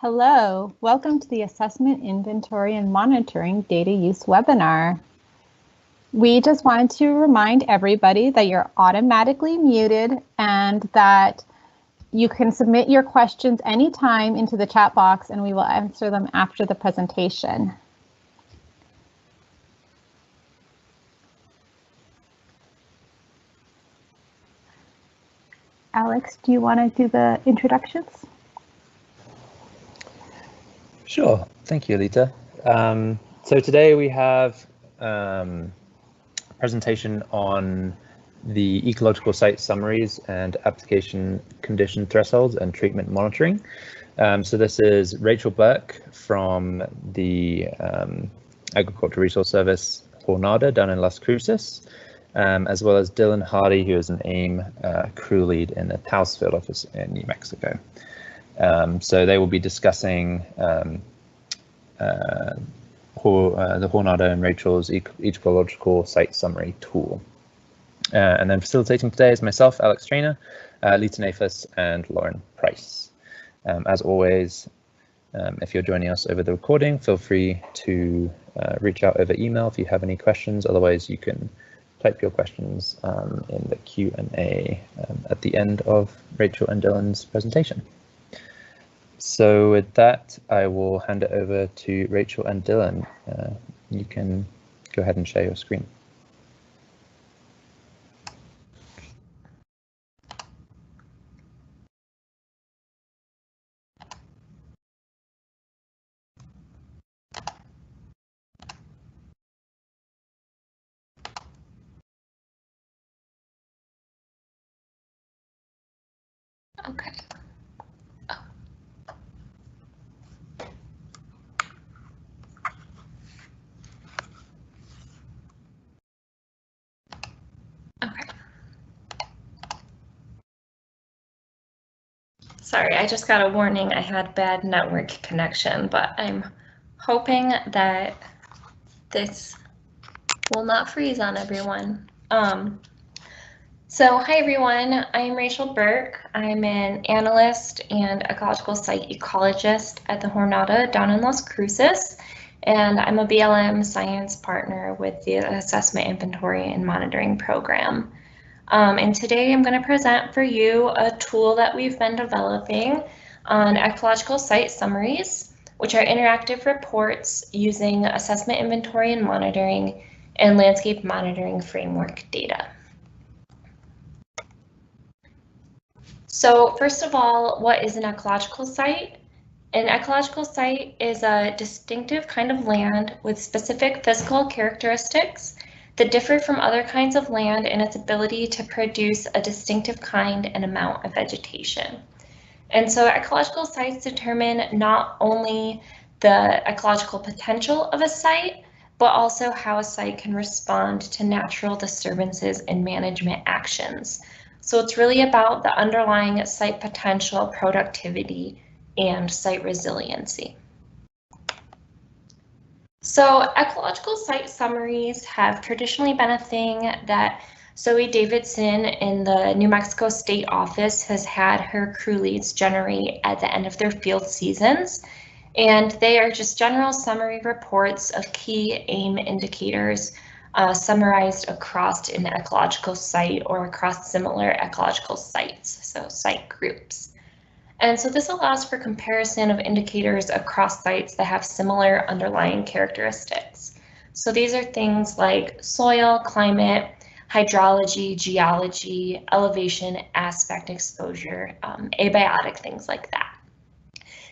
Hello, welcome to the Assessment, Inventory, and Monitoring Data Use webinar. We just wanted to remind everybody that you're automatically muted and that you can submit your questions anytime into the chat box and we will answer them after the presentation. Alex, do you want to do the introductions? Sure, thank you, Alita. So today we have a presentation on the ecological site summaries and application condition thresholds and treatment monitoring. So this is Rachel Burke from the Agricultural Resource Service Jornada down in Las Cruces, as well as Dylan Hardy, who is an AIM crew lead in the Taos Field Office in New Mexico. So they will be discussing the Jornada and Rachel's ecological site summary tool. And then facilitating today is myself, Alex Trainer, Lita Nafis, and Lauren Price. As always, if you're joining us over the recording, feel free to reach out over email if you have any questions. Otherwise, you can type your questions in the Q&A at the end of Rachel and Dylan's presentation. So with that, I will hand it over to Rachel and Dylan. You can go ahead and share your screen. Okay. Sorry, I just got a warning I had bad network connection, but I'm hoping that this will not freeze on everyone. So hi everyone, I'm Rachel Burke. I'm an analyst and ecological site ecologist at the Jornada down in Las Cruces, and I'm a BLM science partner with the Assessment, Inventory, and Monitoring program. And today I'm going to present for you a tool that we've been developing on ecological site summaries, which are interactive reports using assessment, inventory, and monitoring and landscape monitoring framework data. So first of all, what is an ecological site? An ecological site is a distinctive kind of land with specific physical characteristics that differ from other kinds of land in its ability to produce a distinctive kind and amount of vegetation. And so ecological sites determine not only the ecological potential of a site, but also how a site can respond to natural disturbances and management actions. So it's really about the underlying site potential, productivity, and site resiliency. So ecological site summaries have traditionally been a thing that Zoe Davidson in the New Mexico State Office has had her crew leads generate at the end of their field seasons. And they are just general summary reports of key AIM indicators summarized across an ecological site or across similar ecological sites, so site groups. And so this allows for comparison of indicators across sites that have similar underlying characteristics. So these are things like soil, climate, hydrology, geology, elevation, aspect exposure, abiotic, things like that.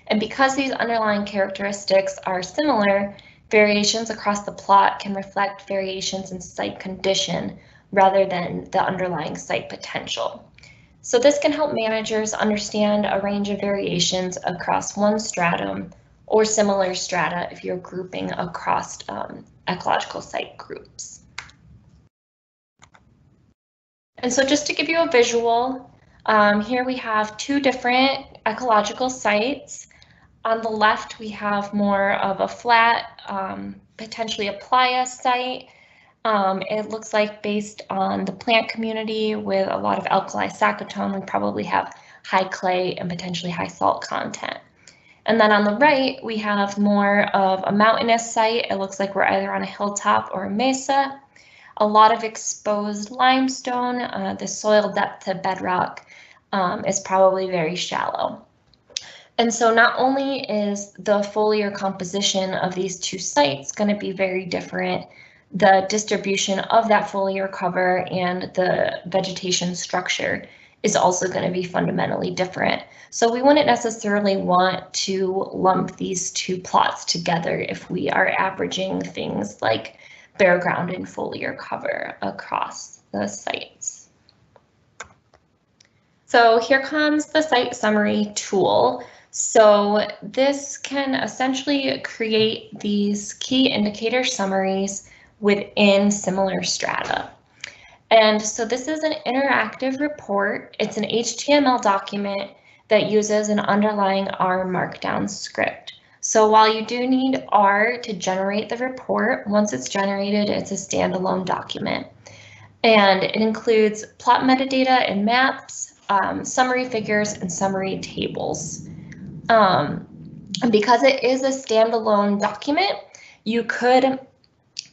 And because these underlying characteristics are similar, variations across the plot can reflect variations in site condition rather than the underlying site potential. So this can help managers understand a range of variations across one stratum or similar strata if you're grouping across ecological site groups. And so just to give you a visual, here we have two different ecological sites. On the left, we have more of a flat, potentially a playa site. It looks like based on the plant community with a lot of alkali saccatone, we probably have high clay and potentially high salt content. And then on the right, we have more of a mountainous site. It looks like we're either on a hilltop or a mesa. A lot of exposed limestone. The soil depth to bedrock is probably very shallow. And so not only is the foliar composition of these two sites going to be very different, the distribution of that foliar cover and the vegetation structure is also going to be fundamentally different. So we wouldn't necessarily want to lump these two plots together if we are averaging things like bare ground and foliar cover across the sites. So here comes the site summary tool. So this can essentially create these key indicator summaries within similar strata. And so this is an interactive report. It's an HTML document that uses an underlying R markdown script. So while you do need R to generate the report, once it's generated, it's a standalone document. And it includes plot metadata and maps, summary figures, and summary tables. And because it is a standalone document, you could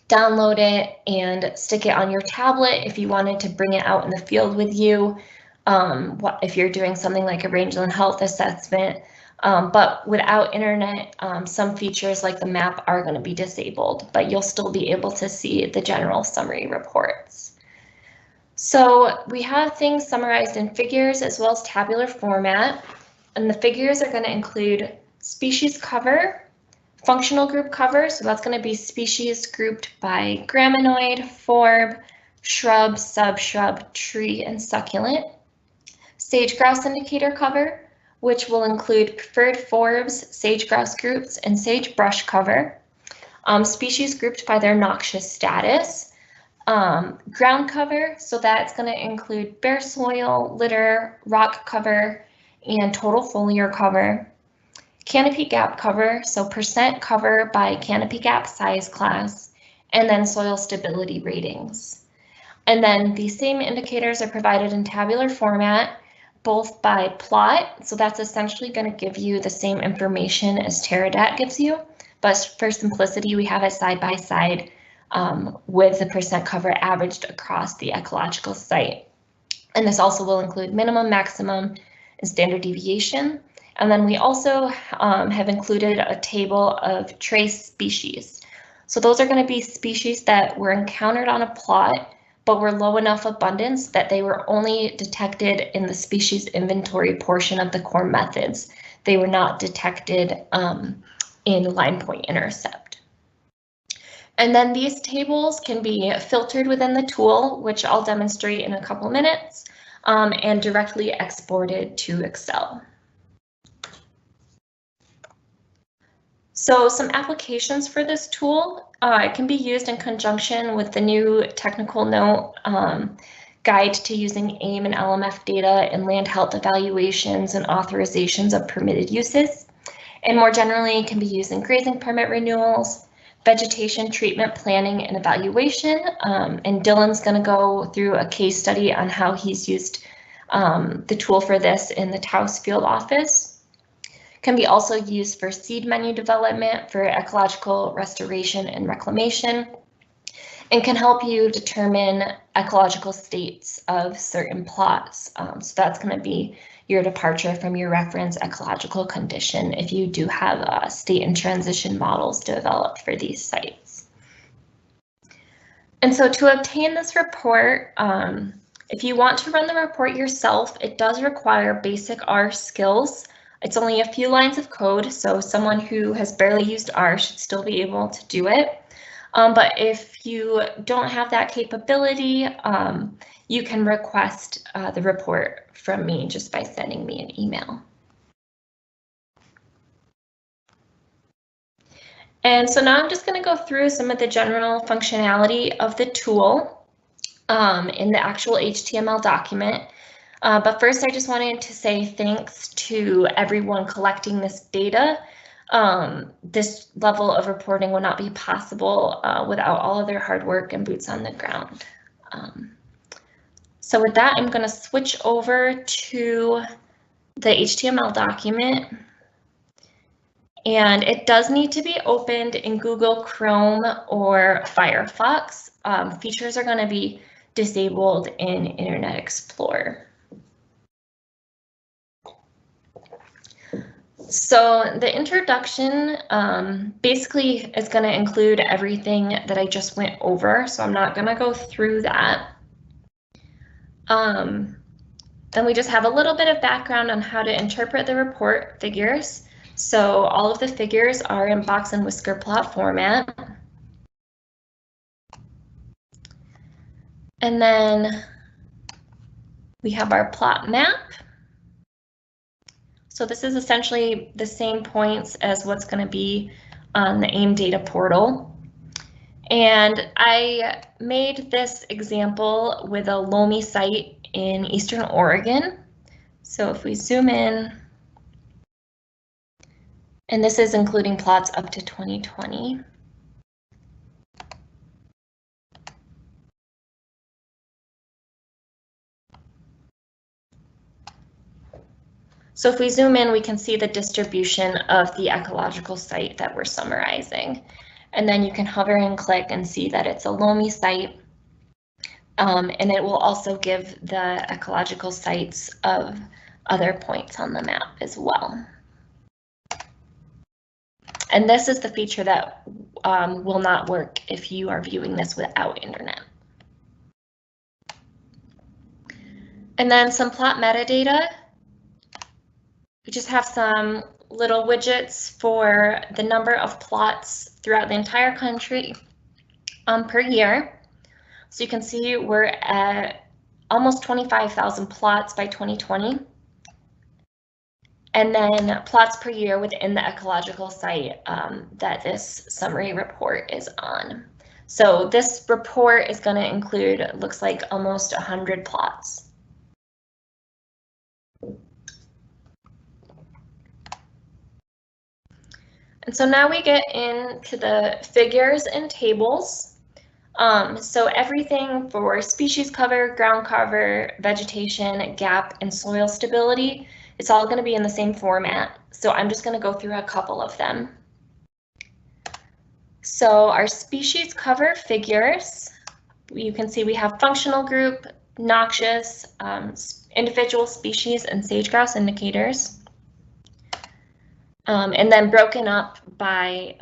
download it and stick it on your tablet if you wanted to bring it out in the field with you. If you're doing something like a rangeland health assessment, but without internet, some features like the map are going to be disabled, but you'll still be able to see the general summary reports. So we have things summarized in figures as well as tabular format, and the figures are going to include species cover, functional group cover, so that's going to be species grouped by graminoid, forb, shrub, subshrub, tree, and succulent. Sage grouse indicator cover, which will include preferred forbs, sage grouse groups, and sagebrush cover. Species grouped by their noxious status. Ground cover, so that's going to include bare soil, litter, rock cover, and total foliar cover. Canopy gap cover, so percent cover by canopy gap size class, and then soil stability ratings. And then these same indicators are provided in tabular format, both by plot, so that's essentially going to give you the same information as Terradat gives you, but for simplicity, we have it side by side with the percent cover averaged across the ecological site. And this also will include minimum, maximum, and standard deviation. And then we also have included a table of trace species. So those are going to be species that were encountered on a plot, but were low enough abundance that they were only detected in the species inventory portion of the core methods. They were not detected in line point intercept. And then these tables can be filtered within the tool, which I'll demonstrate in a couple minutes, and directly exported to Excel. So some applications for this tool, it can be used in conjunction with the new technical note guide to using AIM and LMF data in land health evaluations and authorizations of permitted uses. And more generally, it can be used in grazing permit renewals, vegetation treatment planning and evaluation. And Dylan's going to go through a case study on how he's used the tool for this in the Taos Field Office. Can be also used for seed menu development for ecological restoration and reclamation, and can help you determine ecological states of certain plots. So that's going to be your departure from your reference ecological condition if you do have state and transition models developed for these sites. And so to obtain this report, if you want to run the report yourself, it does require basic R skills. It's only a few lines of code, so someone who has barely used R should still be able to do it. But if you don't have that capability, you can request the report from me just by sending me an email. And so now I'm just going to go through some of the general functionality of the tool in the actual HTML document. But first, I just wanted to say thanks to everyone collecting this data. This level of reporting would not be possible without all of their hard work and boots on the ground. So with that, I'm going to switch over to the HTML document. And it does need to be opened in Google Chrome or Firefox. Features are going to be disabled in Internet Explorer. So the introduction basically is going to include everything that I just went over, so I'm not going to go through that. Then we just have a little bit of background on how to interpret the report figures. So all of the figures are in box and whisker plot format. And then we have our plot map. So this is essentially the same points as what's going to be on the AIM data portal. And I made this example with a Loamy site in Eastern Oregon. So if we zoom in, and this is including plots up to 2020. So if we zoom in, we can see the distribution of the ecological site that we're summarizing. And then you can hover and click and see that it's a Loamy site. And it will also give the ecological sites of other points on the map as well. And this is the feature that will not work if you are viewing this without internet. And then some plot metadata. We just have some little widgets for the number of plots throughout the entire country per year. So you can see we're at almost 25,000 plots by 2020. And then plots per year within the ecological site that this summary report is on. So this report is going to include, looks like, almost 100 plots. And so now we get into the figures and tables. So everything for species cover, ground cover, vegetation, gap, and soil stability, it's all going to be in the same format. So I'm just going to go through a couple of them. So our species cover figures, you can see we have functional group, noxious, individual species, and sage-grouse indicators. And then broken up by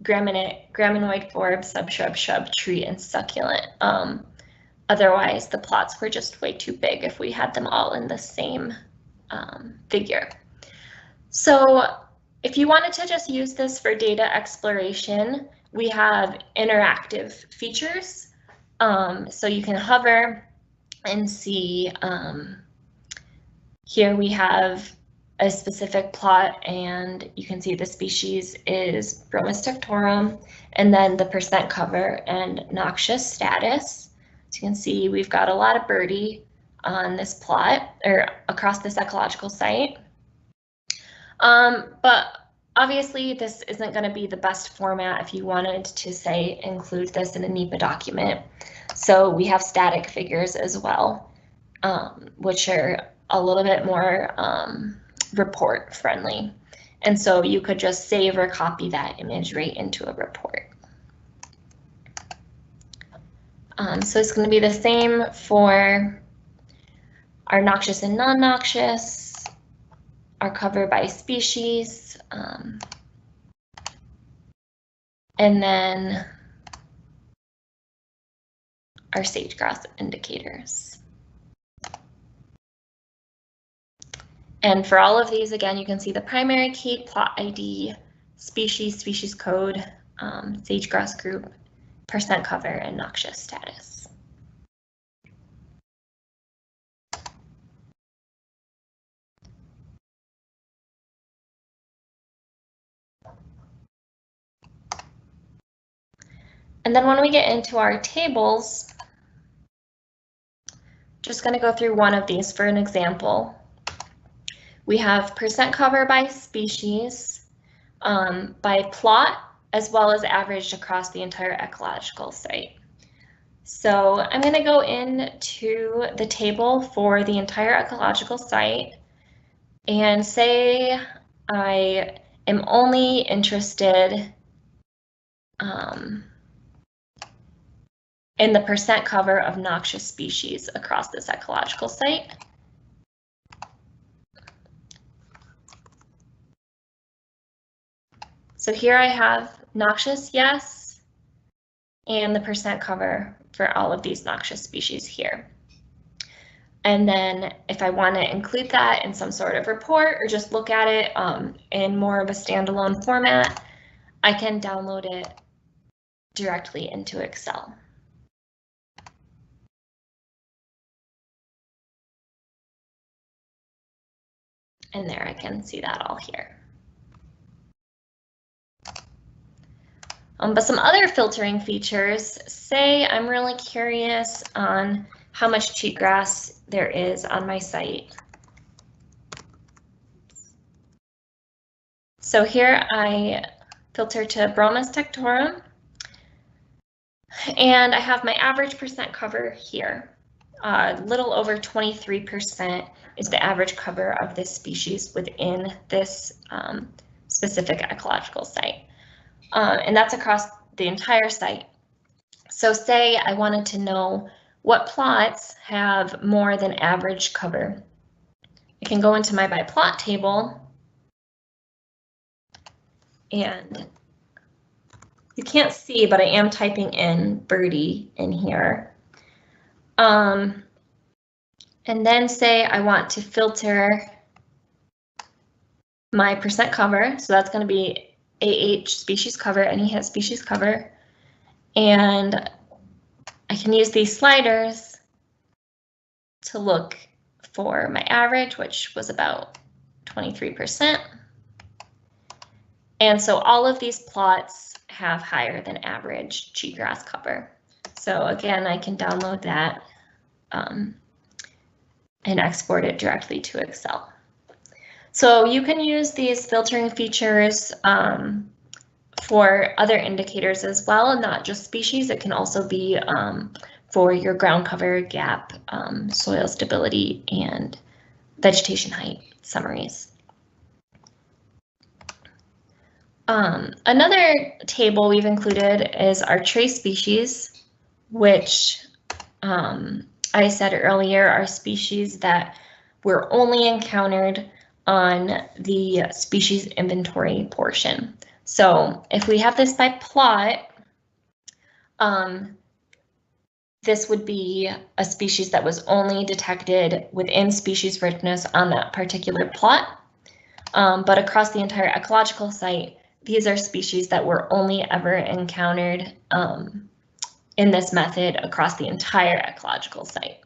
graminoid forb, subshrub, shrub, tree, and succulent. Otherwise, the plots were just way too big if we had them all in the same figure. So if you wanted to just use this for data exploration, we have interactive features. So you can hover and see, here we have a specific plot, and you can see the species is Bromus tectorum, and then the percent cover and noxious status. So you can see we've got a lot of birdie on this plot, or across this ecological site. But obviously this isn't going to be the best format if you wanted to, say, include this in a NEPA document. So we have static figures as well, which are a little bit more report friendly. And so you could just save or copy that image right into a report. So it's going to be the same for our noxious and non-noxious, our cover by species, and then our sage-grouse indicators. And for all of these, again, you can see the primary key, plot ID, species, species code, sage-grouse group, percent cover, and noxious status. And then when we get into our tables, just going to go through one of these for an example. We have percent cover by species, by plot, as well as averaged across the entire ecological site. So I'm going to go into the table for the entire ecological site and say I am only interested in the percent cover of noxious species across this ecological site. So here I have noxious, yes, and the percent cover for all of these noxious species here. And then if I want to include that in some sort of report or just look at it in more of a standalone format, I can download it directly into Excel. And there I can see that all here. But some other filtering features, say I'm really curious on how much cheatgrass there is on my site. So here I filter to Bromus tectorum, and I have my average percent cover here. A little over 23% is the average cover of this species within this specific ecological site. And that's across the entire site. So say I wanted to know what plots have more than average cover. I can go into my by plot table, and you can't see, but I am typing in birdie in here. And then say I want to filter my percent cover. So that's going to be AH species cover, any hit species cover. And I can use these sliders to look for my average, which was about 23%. And so all of these plots have higher than average cheatgrass cover. So again, I can download that and export it directly to Excel. So you can use these filtering features for other indicators as well, not just species. It can also be for your ground cover, gap, soil stability, and vegetation height summaries. Another table we've included is our trace species, which I said earlier are species that were only encountered on the species inventory portion. So if we have this by plot, this would be a species that was only detected within species richness on that particular plot. But across the entire ecological site, these are species that were only ever encountered in this method across the entire ecological site.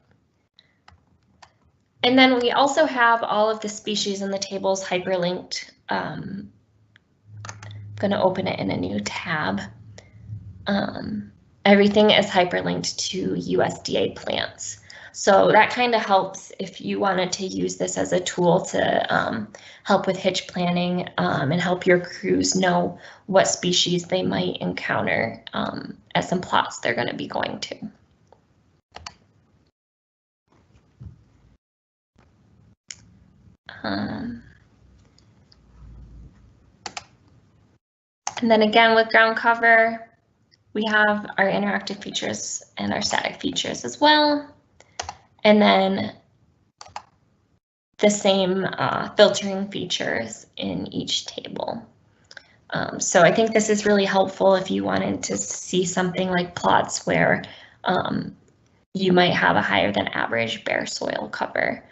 And then we also have all of the species in the tables hyperlinked. I'm going to open it in a new tab. Everything is hyperlinked to USDA plants. So that kind of helps if you wanted to use this as a tool to help with hitch planning and help your crews know what species they might encounter at some plots they're going to be going to. And then again with ground cover, we have our interactive features and our static features as well. And then the same filtering features in each table. So I think this is really helpful if you wanted to see something like plots where you might have a higher than average bare soil cover.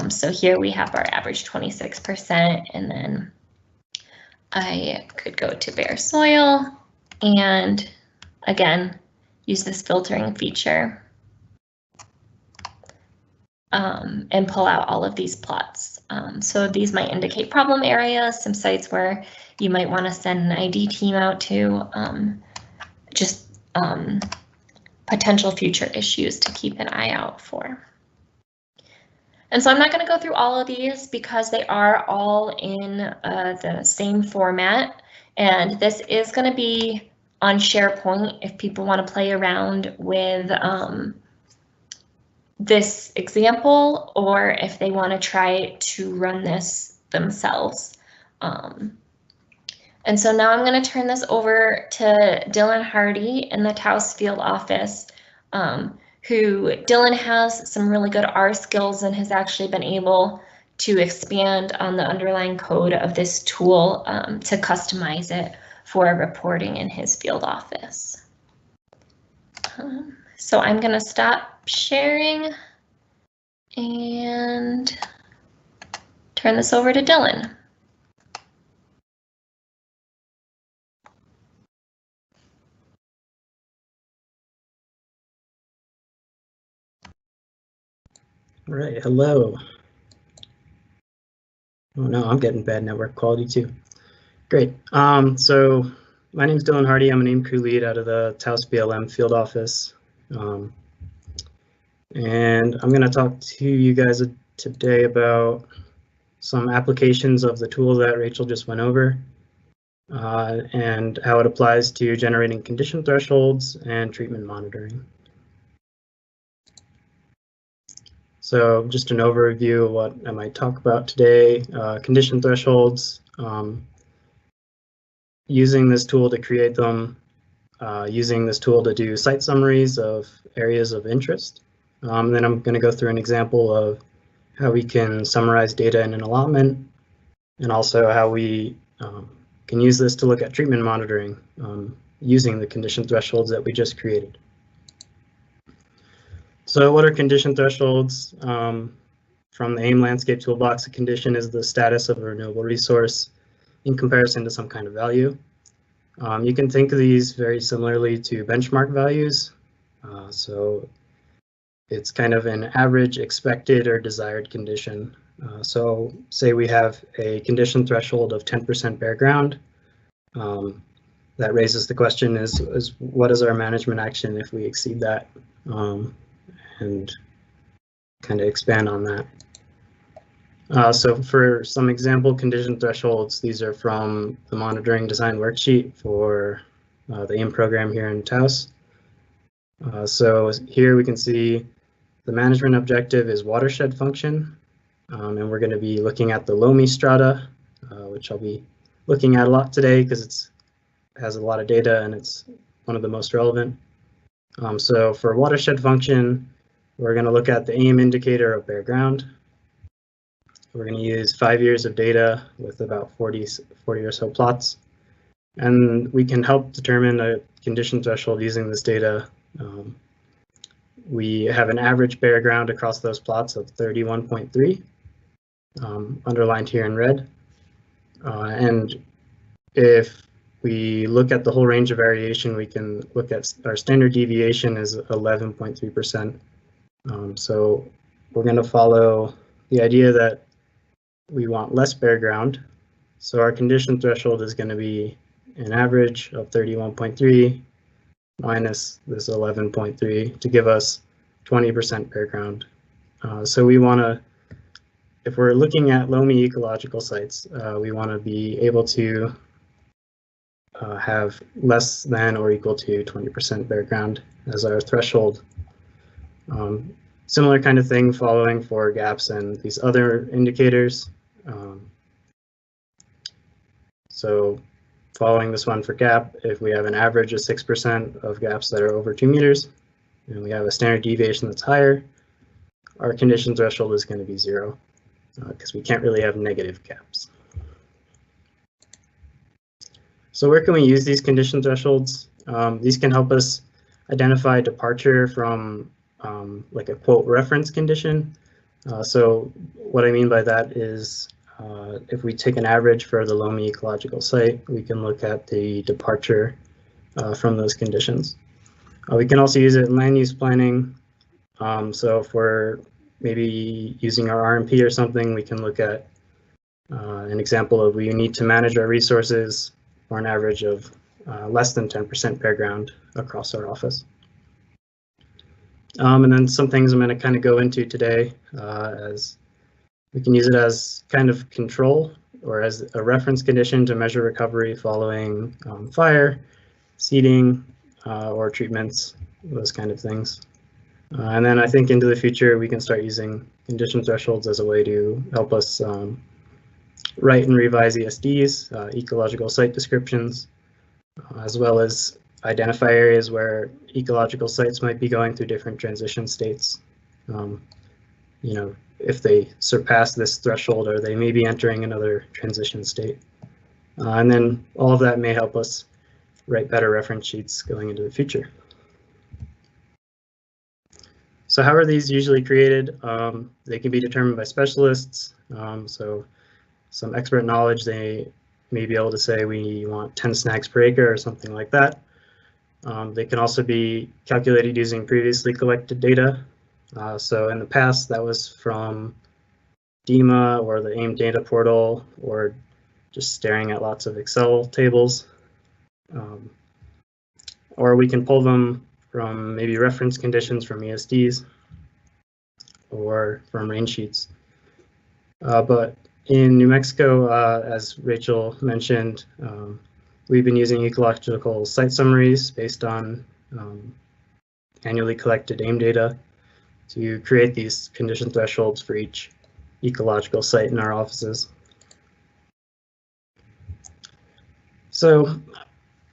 So here we have our average 26%, and then I could go to bare soil and again use this filtering feature and pull out all of these plots. So these might indicate problem areas, some sites where you might want to send an ID team out to, just potential future issues to keep an eye out for. And so I'm not going to go through all of these because they are all in the same format, and this is going to be on SharePoint if people want to play around with this example, or if they want to try to run this themselves. And so now I'm going to turn this over to Dylan Hardy in the Taos Field Office, who Dylan has some really good R skills and has actually been able to expand on the underlying code of this tool to customize it for reporting in his field office. So I'm going to stop sharing and turn this over to Dylan. All right, hello. Oh no, I'm getting bad network quality too. Great. So my name is Dylan Hardy. I'm an AIM crew lead out of the Taos BLM field office. And I'm going to talk to you guys today about some applications of the tool that Rachel just went over and how it applies to generating condition thresholds and treatment monitoring. So just an overview of what I might talk about today. Condition thresholds, using this tool to create them, using this tool to do site summaries of areas of interest. Then I'm going to go through an example of how we can summarize data in an allotment, and also how we can use this to look at treatment monitoring using the condition thresholds that we just created. So what are condition thresholds? From the AIM Landscape Toolbox, a condition is the status of a renewable resource in comparison to some kind of value. You can think of these very similarly to benchmark values. So it's kind of an average expected or desired condition. So say we have a condition threshold of 10% bare ground. That raises the question is what is our management action if we exceed that? And kind of expand on that. So for some example condition thresholds, these are from the monitoring design worksheet for the AIM program here in Taos. So here we can see the management objective is watershed function, and we're going to be looking at the Loamy strata, which I'll be looking at a lot today because it has a lot of data and it's one of the most relevant. So for watershed function, we're going to look at the AIM indicator of bare ground. We're going to use 5 years of data with about 40 or so plots. And we can help determine a condition threshold using this data. We have an average bare ground across those plots of 31.3, underlined here in red. And if we look at the whole range of variation, we can look at our standard deviation is 11.3%. So we're going to follow the idea that we want less bare ground. So our condition threshold is going to be an average of 31.3 minus this 11.3 to give us 20% bare ground. So we want to, if we're looking at Loamy ecological sites, we want to be able to have less than or equal to 20% bare ground as our threshold. Similar kind of thing following for gaps and these other indicators. So following this one for gap, if we have an average of 6% of gaps that are over 2 meters, and we have a standard deviation that's higher, our condition threshold is going to be 0, because we can't really have negative gaps. So where can we use these condition thresholds? These can help us identify departure from like a quote reference condition. So what I mean by that is if we take an average for the Loamy Ecological Site, we can look at the departure from those conditions. We can also use it in land use planning. So if we're maybe using our RMP or something, we can look at an example of we need to manage our resources for an average of less than 10% bare ground across our office. And then some things I'm going to kind of go into today as we can use it as kind of control or as a reference condition to measure recovery following fire, seeding, or treatments, those kind of things. And then I think into the future we can start using condition thresholds as a way to help us write and revise ESDs, ecological site descriptions, as well as identify areas where ecological sites might be going through different transition states. You know, if they surpass this threshold or they may be entering another transition state. And then all of that may help us write better reference sheets going into the future. So how are these usually created? They can be determined by specialists. So some expert knowledge, they may be able to say we want 10 snags per acre or something like that. They can also be calculated using previously collected data. So in the past, that was from DEMA or the AIM data portal, or just staring at lots of Excel tables. Or we can pull them from maybe reference conditions from ESDs or from rain sheets. But in New Mexico, as Rachel mentioned, we've been using ecological site summaries based on annually collected AIM data to create these condition thresholds for each ecological site in our offices. So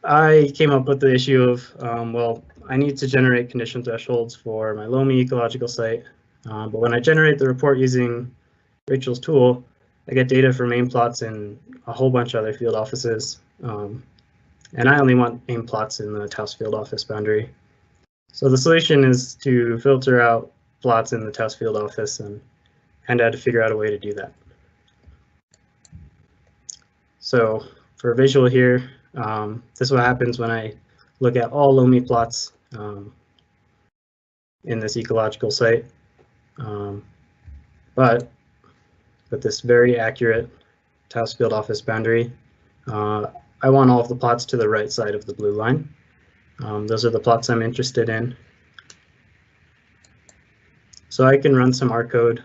I came up with the issue of, well, I need to generate condition thresholds for my Loamy ecological site, but when I generate the report using Rachel's tool, I get data from AIM plots in a whole bunch of other field offices, and I only want AIM plots in the Taos Field Office boundary. So the solution is to filter out plots in the Taos Field Office, and I had to figure out a way to do that. So for a visual here, this is what happens when I look at all Loamy plots in this ecological site. But with this very accurate Taos Field Office boundary, I want all of the plots to the right side of the blue line. Those are the plots I'm interested in. So I can run some R code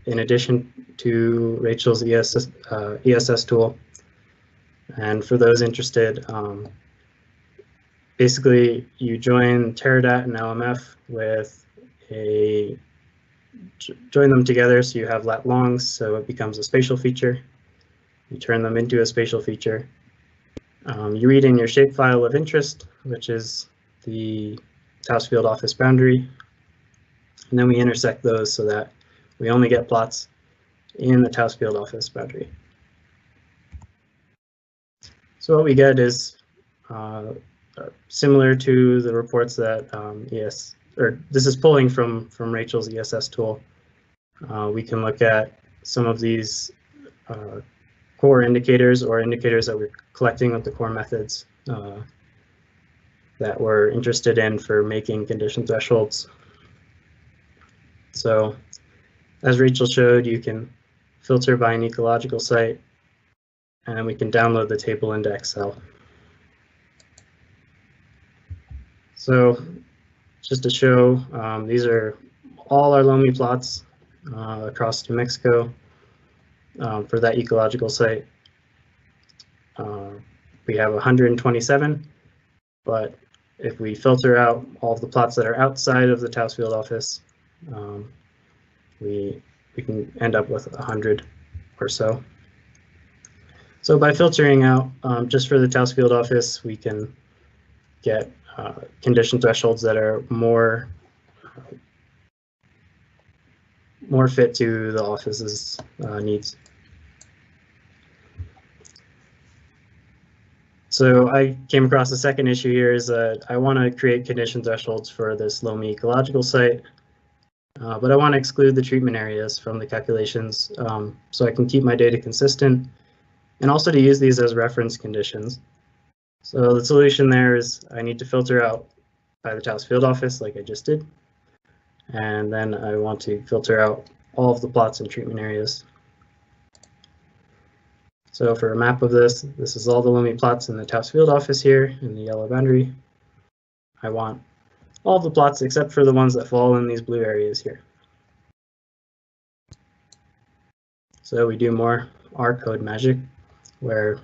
in addition to Rachel's ESS tool. And for those interested, basically you join Teradat and LMF with join them together so you have lat longs, so it becomes a spatial feature. You turn them into a spatial feature. You read in your shapefile of interest, which is the Taos Field Office boundary, and then we intersect those so that we only get plots in the Taos Field Office boundary. So what we get is similar to the reports that this is pulling from Rachel's ESS tool. We can look at some of these core indicators or indicators that we're collecting with the core methods that we're interested in for making condition thresholds. So as Rachel showed, you can filter by an ecological site, and we can download the table into Excel. So just to show, these are all our Loamy plots across New Mexico for that ecological site. We have 127, but if we filter out all of the plots that are outside of the Taos Field Office, we can end up with 100 or so. So by filtering out just for the Taos Field Office, we can get condition thresholds that are more fit to the office's needs. So I came across the second issue here is that I want to create condition thresholds for this Loamy ecological site, but I want to exclude the treatment areas from the calculations so I can keep my data consistent, and also to use these as reference conditions. So the solution there is I need to filter out by the Taos Field Office like I just did, and then I want to filter out all of the plots and treatment areas. So for a map of this is all the Loamy plots in the Taos Field Office here in the yellow boundary. I want all of the plots except for the ones that fall in these blue areas here. So we do more R code magic, where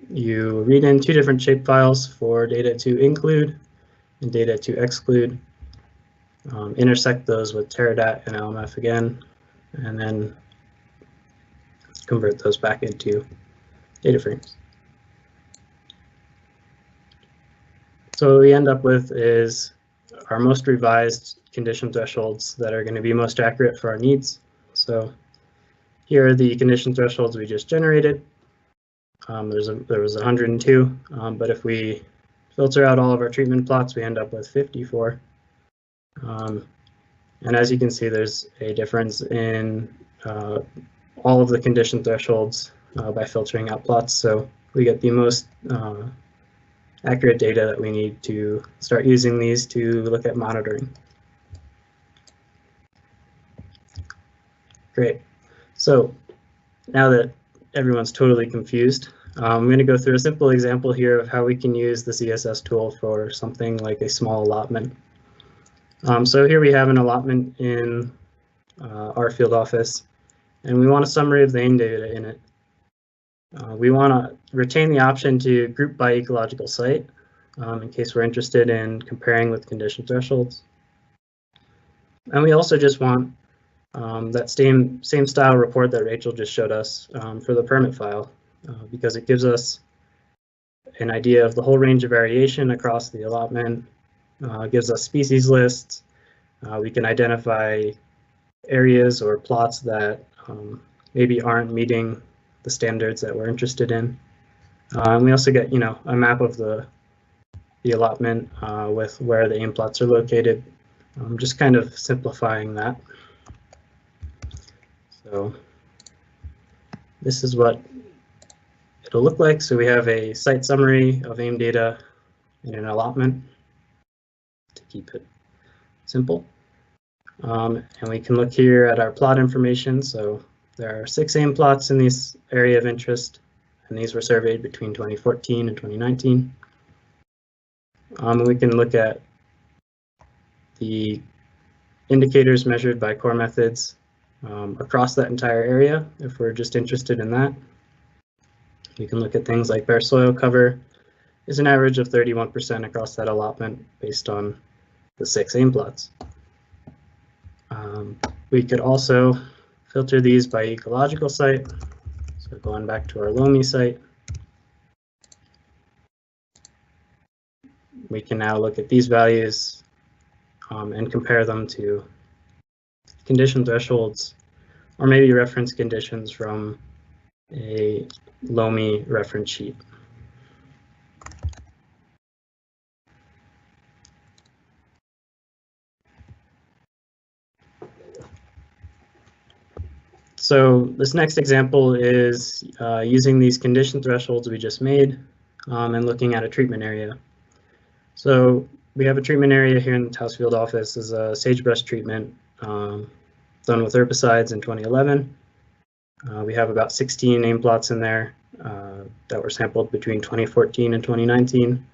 you read in two different shapefiles for data to include and data to exclude, intersect those with Teradat and LMF again, and then convert those back into data frames. So what we end up with is our most revised condition thresholds that are going to be most accurate for our needs. So here are the condition thresholds we just generated. There was 102, but if we filter out all of our treatment plots, we end up with 54. And as you can see, there's a difference in all of the condition thresholds by filtering out plots. So we get the most accurate data that we need to start using these to look at monitoring. Great. So now that everyone's totally confused, I'm going to go through a simple example here of how we can use this ESS tool for something like a small allotment. So here we have an allotment in our field office, and we want a summary of the AIM data in it. We want to retain the option to group by ecological site in case we're interested in comparing with condition thresholds. And we also just want that same style report that Rachel just showed us for the permit file because it gives us an idea of the whole range of variation across the allotment, gives us species lists. We can identify areas or plots that maybe aren't meeting the standards that we're interested in. And we also get, a map of the allotment with where the AIM plots are located, just kind of simplifying that. So this is what it'll look like. So we have a site summary of AIM data in an allotment to keep it simple. And we can look here at our plot information. So there are 6 AIM plots in this area of interest, and these were surveyed between 2014 and 2019. We can look at the indicators measured by core methods across that entire area if we're just interested in that. We can look at things like bare soil cover is an average of 31% across that allotment based on the 6 AIM plots. We could also filter these by ecological site. So going back to our Loamy site, we can now look at these values and compare them to condition thresholds or maybe reference conditions from a Loamy reference sheet. So this next example is using these condition thresholds we just made and looking at a treatment area. So we have a treatment area here in the Taos Field Office. This is a sagebrush treatment done with herbicides in 2011. We have about 16 AIM plots in there that were sampled between 2014 and 2019.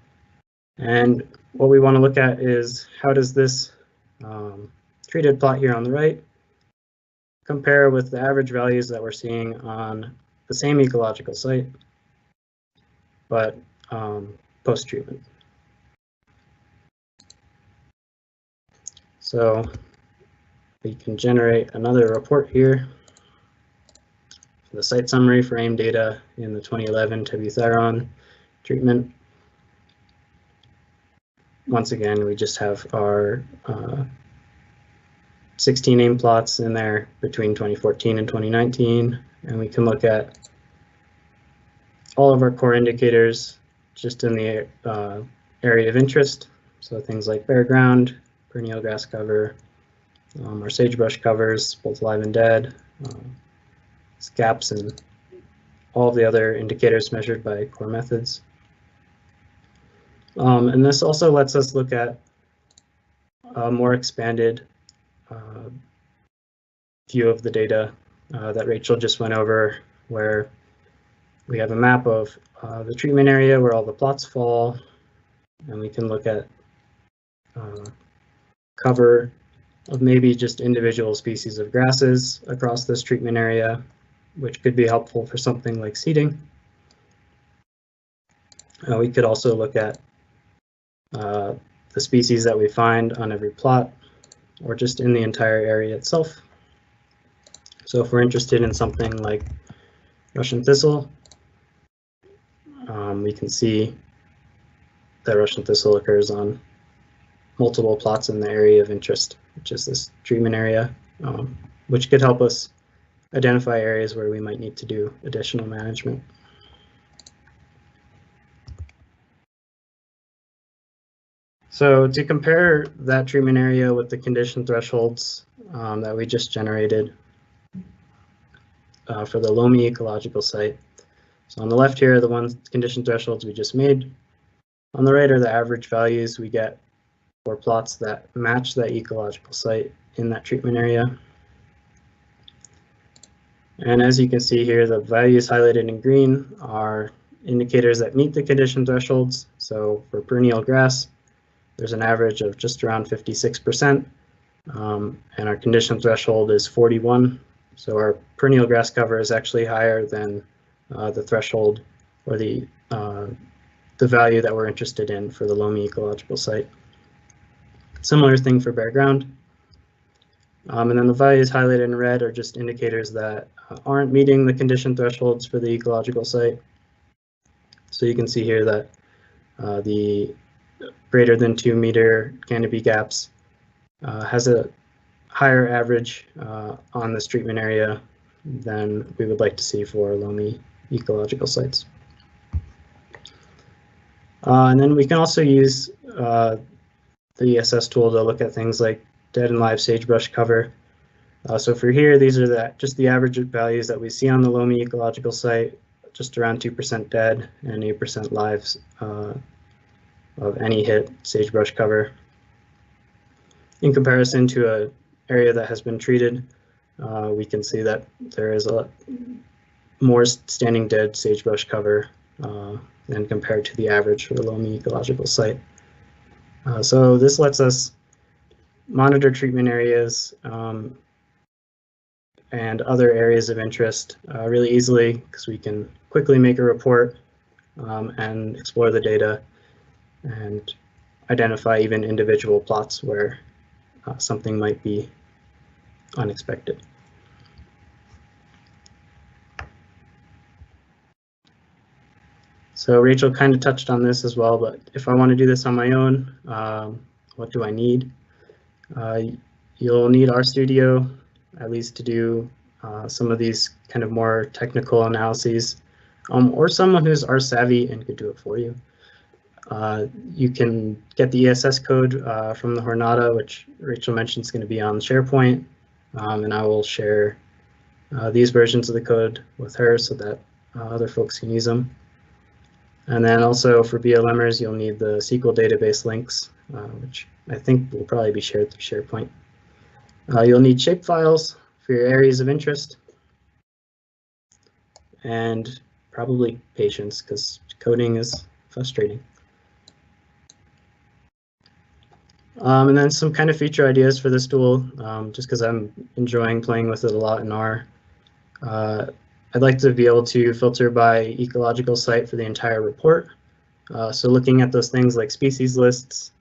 And what we want to look at is how does this treated plot here on the right compare with the average values that we're seeing on the same ecological site, but post-treatment. So we can generate another report here. The site summary for AIM data in the 2011 tebutheron treatment. Once again, we just have our 16 AIM plots in there between 2014 and 2019, and we can look at all of our core indicators just in the area of interest. So things like bare ground, perennial grass cover, our sagebrush covers, both live and dead, scaps, and all of the other indicators measured by core methods. And this also lets us look at a more expanded view of the data that Rachel just went over, where we have a map of the treatment area where all the plots fall, and we can look at cover of maybe just individual species of grasses across this treatment area, which could be helpful for something like seeding. We could also look at the species that we find on every plot or just in the entire area itself. So if we're interested in something like Russian thistle. We can see that Russian thistle occurs on multiple plots in the area of interest, which is this treatment area, which could help us identify areas where we might need to do additional management. So to compare that treatment area with the condition thresholds that we just generated for the Loamy Ecological Site. So on the left here are the condition thresholds we just made. On the right are the average values we get for plots that match that ecological site in that treatment area. And as you can see here, the values highlighted in green are indicators that meet the condition thresholds. So for perennial grass, there's an average of just around 56%, and our condition threshold is 41. So our perennial grass cover is actually higher than the threshold or the value that we're interested in for the Loamy Ecological Site. Similar thing for bare ground. And then the values highlighted in red are just indicators that aren't meeting the condition thresholds for the ecological site. So you can see here that the greater than 2 meter canopy gaps has a higher average on this treatment area than we would like to see for Loamy ecological sites. And then we can also use the ESS tool to look at things like dead and live sagebrush cover. So for here, these are just the average values that we see on the Loamy Ecological Site, just around 2% dead and 8% lives of any hit sagebrush cover. In comparison to an area that has been treated, we can see that there is a lot more standing dead sagebrush cover than compared to the average for the Loamy Ecological Site. So this lets us monitor treatment areas and other areas of interest really easily, because we can quickly make a report and explore the data and identify even individual plots where something might be unexpected. So Rachel kind of touched on this as well, but if I want to do this on my own, what do I need? You'll need RStudio, at least to do some of these kind of more technical analyses, or someone who's R savvy and could do it for you. You can get the ESS code from the Jornada, which Rachel mentioned is going to be on SharePoint, and I will share these versions of the code with her so that other folks can use them. And then also for BLMers, you'll need the SQL database links, which I think will probably be shared through SharePoint. You'll need shapefiles for your areas of interest, and probably patience, because coding is frustrating. And then some kind of feature ideas for this tool, just because I'm enjoying playing with it a lot in R. I'd like to be able to filter by ecological site for the entire report. So looking at those things like species lists,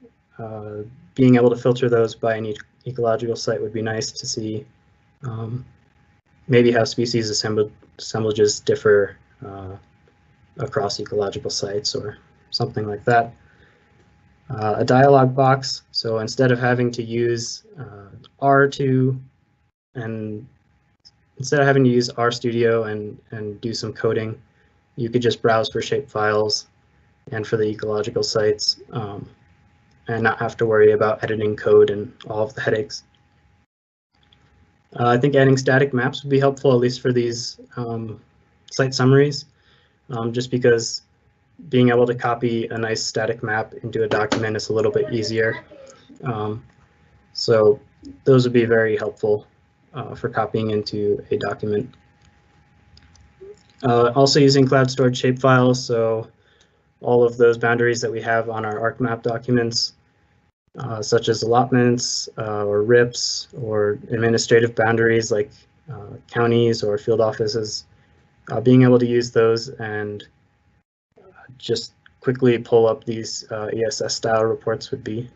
being able to filter those by an ecological site would be nice to see maybe how species assemblages differ across ecological sites or something like that. A dialog box, so instead of having to use RStudio and do some coding, you could just browse for shapefiles and for the ecological sites and not have to worry about editing code and all of the headaches. I think adding static maps would be helpful, at least for these site summaries, just because being able to copy a nice static map into a document is a little bit easier. So those would be very helpful for copying into a document. Also using cloud storage shapefiles, so all of those boundaries that we have on our ArcMap documents, such as allotments or RIPs or administrative boundaries like counties or field offices, being able to use those and just quickly pull up these ESS-style reports would be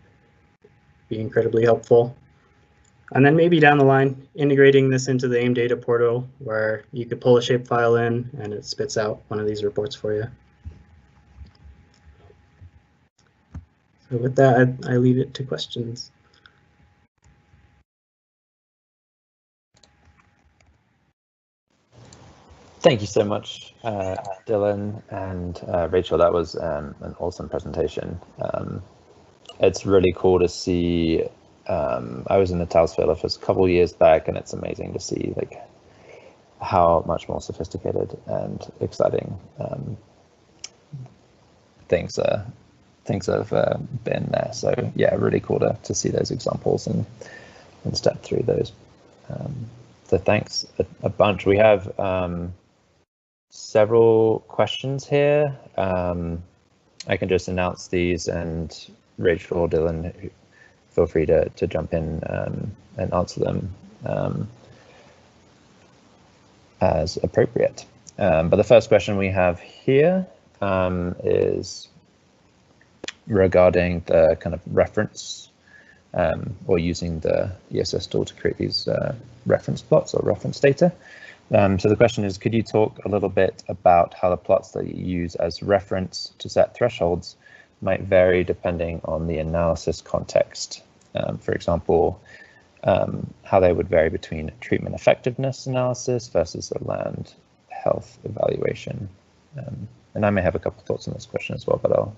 incredibly helpful. And then maybe down the line, integrating this into the AIM data portal where you could pull a shapefile in and it spits out one of these reports for you. So with that, I leave it to questions. Thank you so much, Dylan and Rachel. That was an awesome presentation. It's really cool to see. I was in the Taos Field Office a couple of years back, and it's amazing to see like how much more sophisticated and exciting things have been there. So yeah, really cool to see those examples and step through those. So thanks a bunch. We have several questions here. I can just announce these, and Rachel or Dylan, feel free to jump in and answer them as appropriate. But the first question we have here is regarding the kind of reference or using the ESS tool to create these reference plots or reference data. So the question is, could you talk a little bit about how the plots that you use as reference to set thresholds might vary depending on the analysis context? For example, how they would vary between treatment effectiveness analysis versus a land health evaluation. And I may have a couple of thoughts on this question as well, but I'll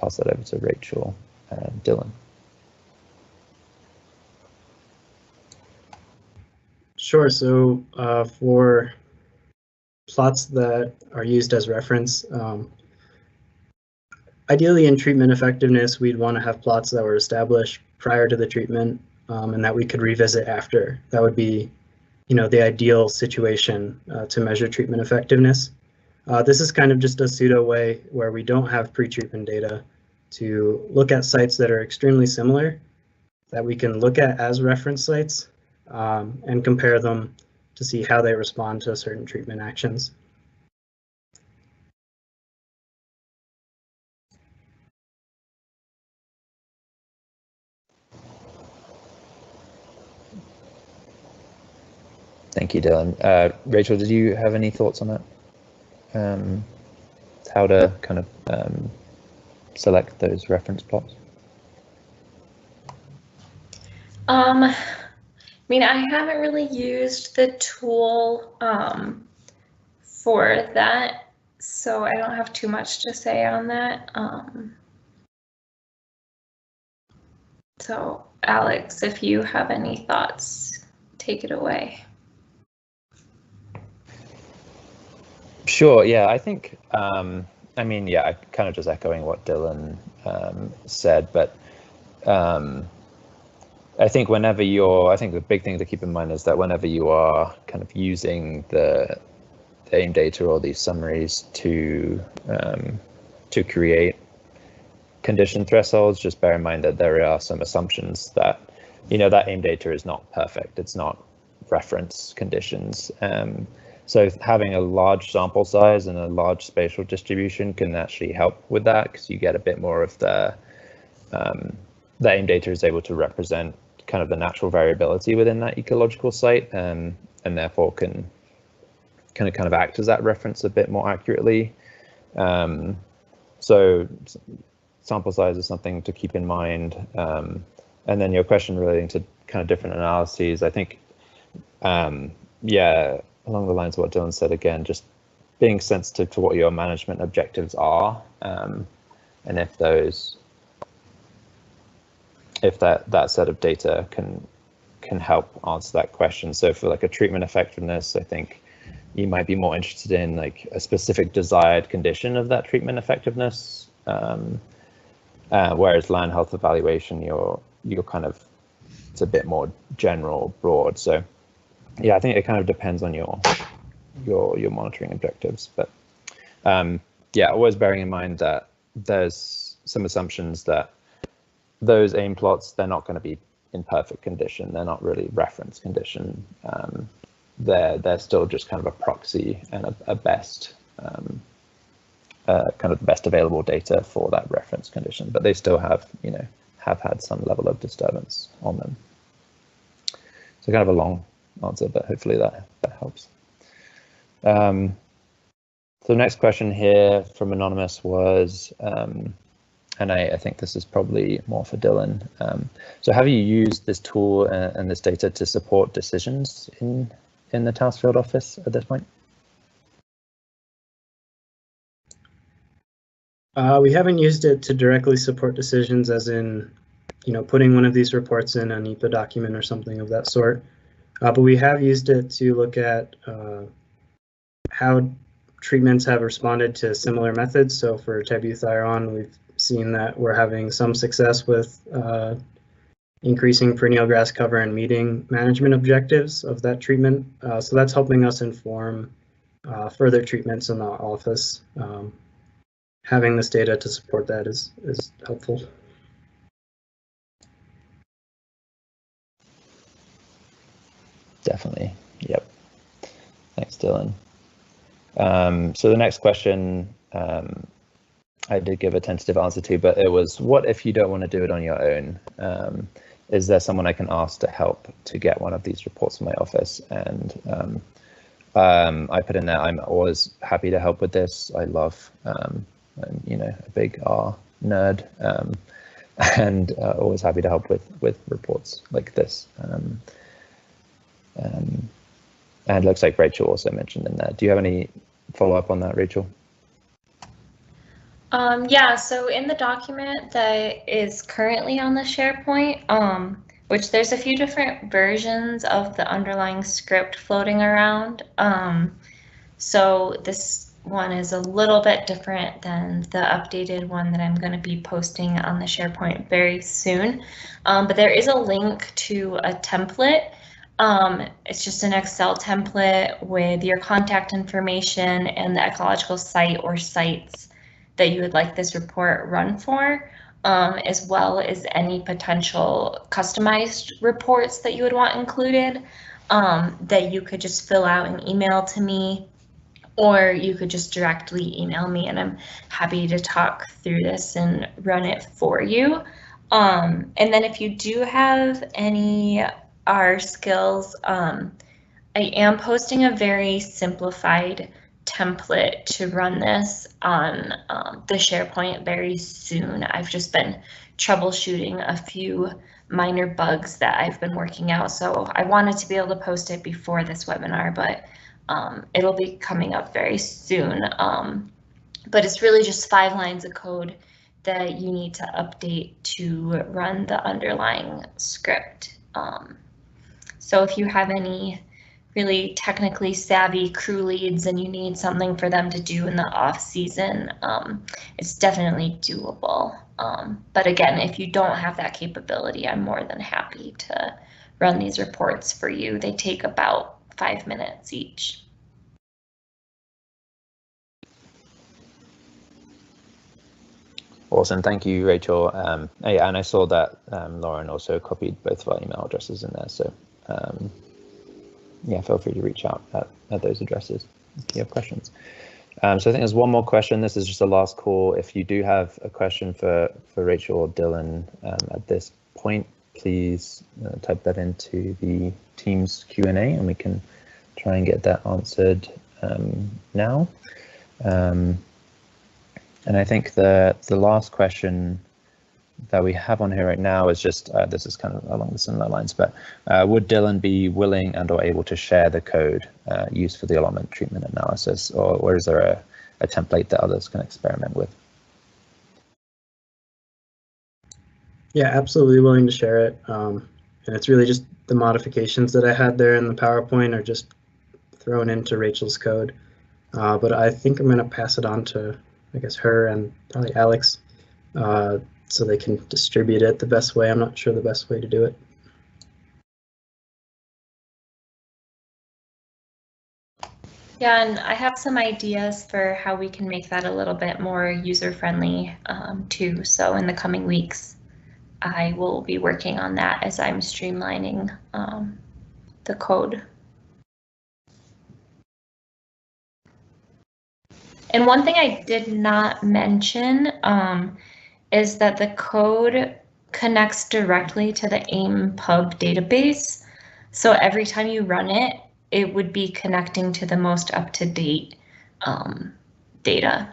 pass that over to Rachel and Dylan. Sure. So for plots that are used as reference, ideally in treatment effectiveness, we'd want to have plots that were established prior to the treatment and that we could revisit after. That would be, the ideal situation to measure treatment effectiveness. This is kind of just a pseudo way where we don't have pre-treatment data to look at sites that are extremely similar that we can look at as reference sites and compare them to see how they respond to certain treatment actions. Thank you, Dylan. Rachel, did you have any thoughts on that? How to kind of select those reference plots? I mean, I haven't really used the tool for that, so I don't have too much to say on that. So Alex, if you have any thoughts, take it away. Sure. Yeah, I think, I mean, yeah, kind of just echoing what Dylan said, but I think I think the big thing to keep in mind is that whenever you are kind of using the AIM data or these summaries to create condition thresholds, just bear in mind that there are some assumptions that, that AIM data is not perfect. It's not reference conditions. So having a large sample size and a large spatial distribution can actually help with that, because you get a bit more of the AIM data is able to represent kind of the natural variability within that ecological site, and therefore can kind of act as that reference a bit more accurately. So sample size is something to keep in mind. And then your question relating to kind of different analyses, I think, yeah, along the lines of what Dylan said, again, just being sensitive to what your management objectives are, and if that set of data can help answer that question. So for like a treatment effectiveness, I think you might be more interested in like a specific desired condition of that treatment effectiveness, whereas land health evaluation, you're kind of, it's a bit more general, broad. So yeah, I think it kind of depends on your monitoring objectives, but yeah, always bearing in mind that there's some assumptions that those AIM plots, they're not going to be in perfect condition. They're not really reference condition. They're still just kind of a proxy and a best kind of the best available data for that reference condition, but they still have, have had some level of disturbance on them. So kind of a long answer, but hopefully that helps. So the next question here from Anonymous was, and I think this is probably more for Dylan. So have you used this tool and this data to support decisions in the Taos Field Office at this point? We haven't used it to directly support decisions, as in, putting one of these reports in an NEPA document or something of that sort. But we have used it to look at how treatments have responded to similar methods. So for tibuthiron, we've seen that we're having some success with increasing perennial grass cover and meeting management objectives of that treatment. So that's helping us inform further treatments in the office. Having this data to support that is helpful. Definitely. Yep. Thanks, Dylan. So the next question I did give a tentative answer to, but it was, what if you don't want to do it on your own? Is there someone I can ask to help to get one of these reports in my office? And I put in there, I'm always happy to help with this. I love, I'm, a big R nerd, and always happy to help with reports like this. And it looks like Rachel also mentioned in there. Do you have any follow-up on that, Rachel? Yeah, so in the document that is currently on the SharePoint, which there's a few different versions of the underlying script floating around. So this one is a little bit different than the updated one that I'm going to be posting on the SharePoint very soon. But there is a link to a template. It's just an Excel template with your contact information and the ecological site or sites that you would like this report run for, as well as any potential customized reports that you would want included, that you could just fill out and email to me, or you could just directly email me, and I'm happy to talk through this and run it for you. And then if you do have any R skills, I am posting a very simplified template to run this on the SharePoint very soon. I've just been troubleshooting a few minor bugs that I've been working out, so I wanted to be able to post it before this webinar, but it'll be coming up very soon. But it's really just 5 lines of code that you need to update to run the underlying script. So if you have any really technically savvy crew leads and you need something for them to do in the off season, it's definitely doable. But again, if you don't have that capability, I'm more than happy to run these reports for you. They take about 5 minutes each. Awesome, thank you, Rachel. Yeah, and I saw that Lauren also copied both of our email addresses in there, so yeah, feel free to reach out at those addresses if you have questions. So I think there's one more question. This is just a last call. If you do have a question for Rachel or Dylan at this point, please type that into the Teams Q&A and we can try and get that answered now. And I think the last question that we have on here right now is just, this is kind of along the similar lines, but would Dylan be willing and or able to share the code used for the allotment treatment analysis, or is there a template that others can experiment with? Yeah, absolutely willing to share it. And it's really just the modifications that I had there in the PowerPoint are just thrown into Rachel's code. But I think I'm going to pass it on to, I guess, her and probably Alex, so they can distribute it the best way. I'm not sure the best way to do it. Yeah, and I have some ideas for how we can make that a little bit more user-friendly too. So in the coming weeks, I will be working on that as I'm streamlining the code. And one thing I did not mention is that the code connects directly to the AIM pub database. So every time you run it, it would be connecting to the most up-to-date data.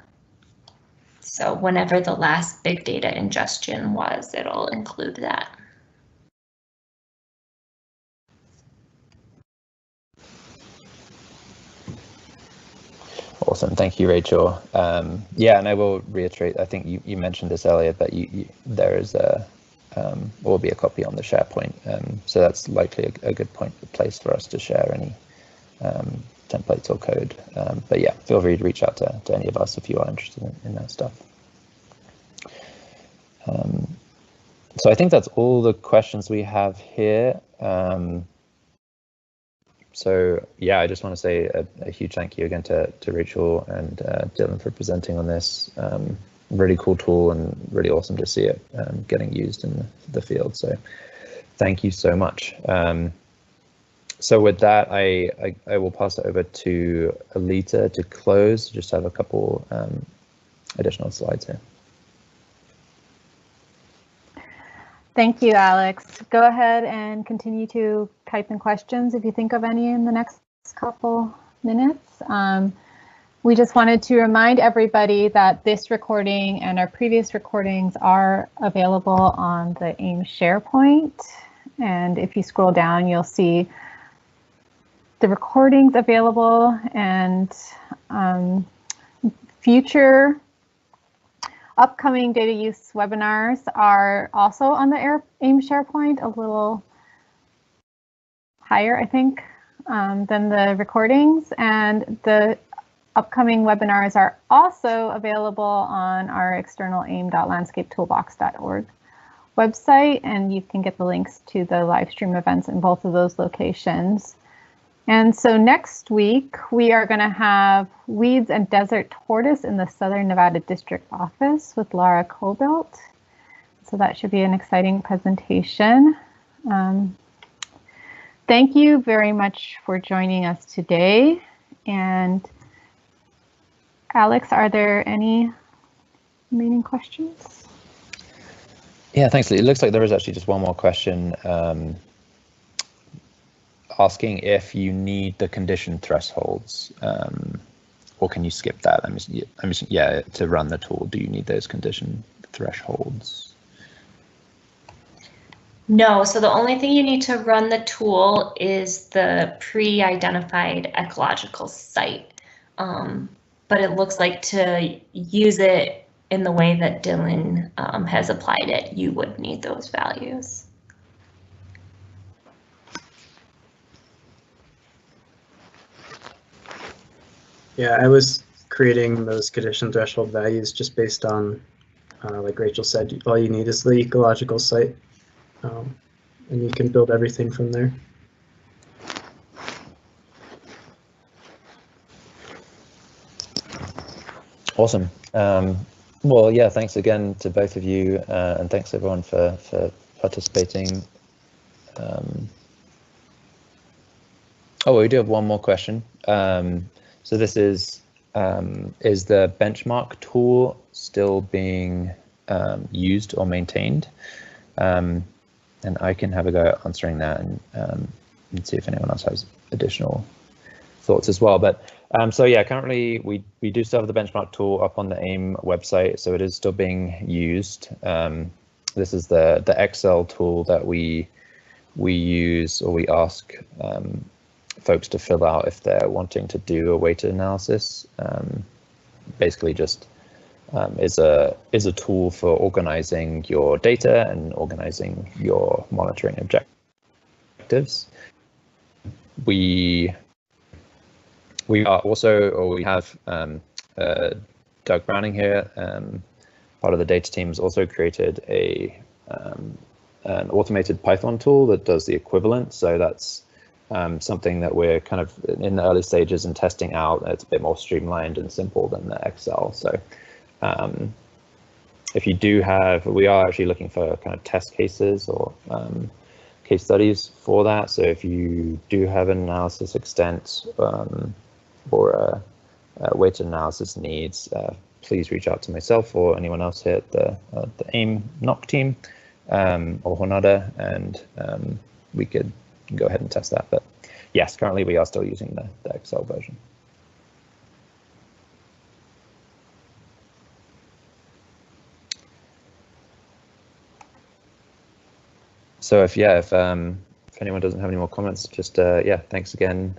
So whenever the last big data ingestion was, it'll include that. Awesome, thank you, Rachel. Yeah, and I will reiterate, I think you mentioned this earlier, but there is will be a copy on the SharePoint, so that's likely a good place for us to share any templates or code. But yeah, feel free to reach out to any of us if you are interested in that stuff. So I think that's all the questions we have here. So yeah, I just want to say a huge thank you again to Rachel and Dylan for presenting on this. Really cool tool and really awesome to see it getting used in the field. So thank you so much. So with that, I will pass it over to Alita to close. Just have a couple additional slides here. Thank you, Alex. Go ahead and continue to type in questions if you think of any in the next couple minutes. We just wanted to remind everybody that this recording and our previous recordings are available on the AIM SharePoint. And if you scroll down, you'll see the recordings available, and future upcoming data use webinars are also on the AIM SharePoint, a little higher, I think, than the recordings. And the upcoming webinars are also available on our external aim.landscapetoolbox.org website, and you can get the links to the live stream events in both of those locations. And so next week, we are going to have Weeds and Desert Tortoise in the Southern Nevada District Office with Laura Cobelt. So that should be an exciting presentation. Thank you very much for joining us today. And Alex, are there any remaining questions? Yeah, thanks, Lee. It looks like there is actually just one more question. Asking if you need the condition thresholds, or can you skip that? I'm just, yeah, to run the tool, do you need those condition thresholds? No, so the only thing you need to run the tool is the pre-identified ecological site. But it looks like to use it in the way that Dylan has applied it, you would need those values. Yeah, I was creating those condition threshold values just based on, like Rachel said, all you need is the ecological site, and you can build everything from there. Awesome. Well, yeah, thanks again to both of you, and thanks everyone for participating. Oh, we do have one more question. So this is the benchmark tool still being used or maintained? And I can have a go at answering that and see if anyone else has additional thoughts as well. But so yeah, currently we do still have the benchmark tool up on the AIM website, so it is still being used. This is the Excel tool that we use, or we ask folks to fill out if they're wanting to do a weighted analysis. Basically just is a tool for organizing your data and organizing your monitoring objectives. We are also, or we have Doug Browning here, part of the data team, has also created an automated Python tool that does the equivalent. So that's something that we're kind of in the early stages and testing out. It's a bit more streamlined and simple than the Excel. So if you do have, we are actually looking for kind of test cases or case studies for that. So if you do have an analysis extent or a weighted analysis needs, please reach out to myself or anyone else here at the AIM NOC team or Jornada, and we could can go ahead and test that. But yes, currently we are still using the Excel version. So if anyone doesn't have any more comments, just yeah, thanks again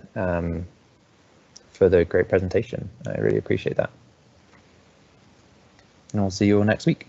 for the great presentation. I really appreciate that. And we'll see you all next week.